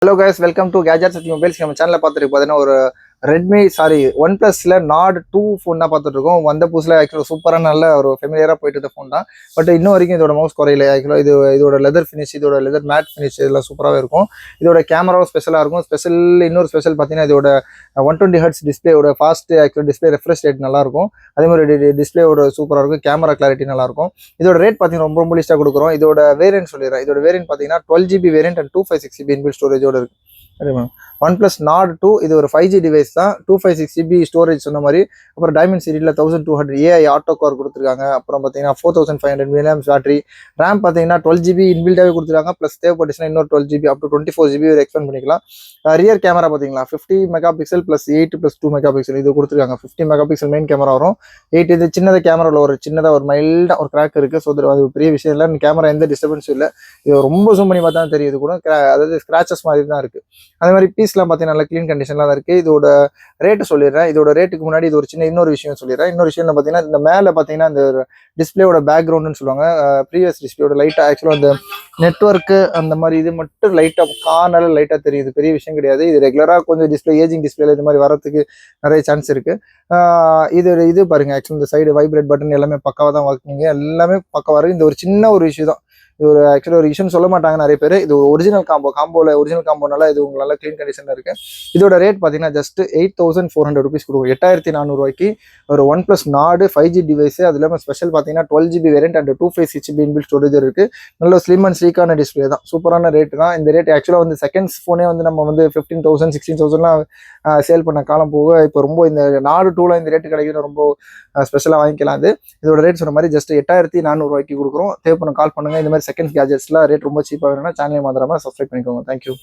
Hello guys, welcome to Gadgets with Mobiles. நம்ம சேனல்ல பார்த்துட்டு பார்த்தீங்கன்னா ஒரு ஒன் பிளஸ்ல நாட் 2 ஃபோன் தான் பார்த்துட்டு இருக்கோம். வந்த புதுசுல ஆக்சுவலாக சூப்பராக நல்ல ஒரு ஃபெமிலியராக போயிட்டு இருந்த ஃபோன் தான். பட் இன்னும் வரைக்கும் இதோட மவுஸ் குறையில. ஆக்சுவலாக இதோட லெதர் ஃபினிஷ், இதோட லெதர் மேட் ஃபினிஷ் இதெல்லாம் சூப்பராகவே இருக்கும். இதோட கேமராவும் ஸ்பெஷலாக இருக்கும். இன்னொரு ஸ்பெஷல் பார்த்தீங்கன்னா இதோட 120 ஹெர்ட்ஸ் டிஸ்பிளேயோட fast actual display refresh rate நல்லா இருக்கும். அதே மாதிரி டிஸ்பிளேயோட சூப்பராக இருக்கும். கேமரா கிளாரிட்டி நல்லா இருக்கும். இதோட ரேட் பார்த்தீங்கன்னா ரொம்ப லிஸ்ட்டாக கொடுக்குறோம். இதோட வேரியன்ட் சொல்லிடுறேன். இதோட வேரியன்ட் பார்த்தீங்கன்னா 12GB variant and 256GB inbuilt ஸ்டோரேஜோட இருக்கு. ஒன் பிளஸ் நாட் 2 இது ஒரு 5G டிவைஸ் தான். 256GB ஸ்டோரேஜ் சொன்ன மாதிரி. அப்புறம் diamond serial 1200 AI auto car கொடுத்துருக்காங்க. அப்புறம் பார்த்தீங்கன்னா 4500 mAh பேட்டரி. ரேம் பார்த்தீங்கன்னா 12GB இன்பில்டாகவே கொடுத்துருக்காங்க. ப்ளஸ் தேவைப்பட்டுச்சுன்னா இன்னொரு 12GB அப் டு 24GB ஒரு எக்ஸ்பெண்ட் பண்ணிக்கலாம். ரியர் கேமரா பார்த்தீங்களா 50 mega pixel plus 8 + 2 mega pixel இது கொடுத்துருக்காங்க. 50 மெகா பிக்சல் மெயின் கேமரா வரும். 8 இது சின்னதாக கேமராவில் ஒரு சின்னதாக ஒரு மைல்டாக ஒரு கிராக் இருக்குது. ஸோ அது பெரிய விஷயம் இல்லை. கேமரா எந்த டிஸ்டர்பன்ஸும் இல்லை. இது ரொம்ப ஜூம் பண்ணி பார்த்தா தெரியுது கூட. அதாவது ஸ்க்ராச்சஸ் மாதிரி தான் இருக்குது. அதே மாதிரி பீஸ்லாம் பார்த்தீங்கன்னா நல்ல க்ளீன் கண்டிஷன்லாம் தான் இருக்குது. இதோட ரேட்டு சொல்லிடுறேன். இதோட ரேட்டுக்கு முன்னாடி இது ஒரு இன்னொரு விஷயம் சொல்லிடுறேன். இன்னொரு விஷயம் பார்த்தீங்கன்னா இந்த மேலே பார்த்தீங்கன்னா இந்த டிஸ்பிளேயோட பேக்ரவுண்டுன்னு சொல்லுவாங்க. ப்ரீவியஸ் டிஸ்பிளேயோட லைட்டாக ஆக்சுவலாக அந்த நெட்ஒர்க்கு அந்த மாதிரி இது மட்டும் லைட்டாக கார்னரில் லைட்டாக தெரியுது. பெரிய விஷயம் கிடையாது. இது ரெகுலராக கொஞ்சம் ஏஜிங் டிஸ்பிளேல இது மாதிரி வரதுக்கு நிறைய சான்ஸ் இருக்குது. இது பாருங்க. ஆக்சுவலி இந்த சைடு வைப்ரேட் பட்டன் எல்லாமே பக்காவாக தான் ஒர்க்கிங்க. எல்லாமே பக்காவாக இருக்குது. இந்த ஒரு சின்ன ஒரு இஷ்யூ தான். இது ஒரு ஆக்சுவலி ஒரு இஷ்யூன்னு சொல்ல மாட்டாங்க நிறைய பேர். இது ஒரிஜினல் காம்போனால இது உங்களால க்ளீன் கண்டிஷன்ல இருக்கு. இதோட ரேட் பார்த்தீங்கன்னா ஜஸ்ட் 8400 ருபீஸ் கொடுக்கும். 8400 ரூபாய்க்கு ஒரு ஒன் பிளஸ் நாடு 5G டிவைஸ். அது இல்லாமல் ஸ்பெஷல் பார்த்தீங்கன்னா 12GB variant and 256GB inbuilt storage இருக்கு. நல்ல ஸ்லிம் அண்ட் ஸ்லீக்கான டிஸ்பிளே தான். சூப்பரான ரேட் தான். இந்த ரேட் ஆக்சுவலாக வந்து செகண்ட்ஸ் ஃபோனே வந்து நம்ம வந்து 15,000 16,000லாம் சேல் பண்ண காலம் போக இப்போ ரொம்ப இந்த நாடு 2ல இந்த ரேட்டு கிடைக்கிறது ரொம்ப ஸ்பெஷலாக வாங்கிக்கலாம். இதோட ரேட் சொன்ன மாதிரி ஜஸ்ட் 8400 ரூபாய்க்கு கொடுக்குறோம். தேவைப்படும் கால் பண்ணுங்க. இந்த மாதிரி செகண்ட் கேஜெட்ஸ்லாம் ரேட் ரொம்ப சீப்பாக வேணும்னா சேனலை மாத்திரமா சப்ஸ்கிரைப் பண்ணிக்கோங்க. தேங்க்யூ.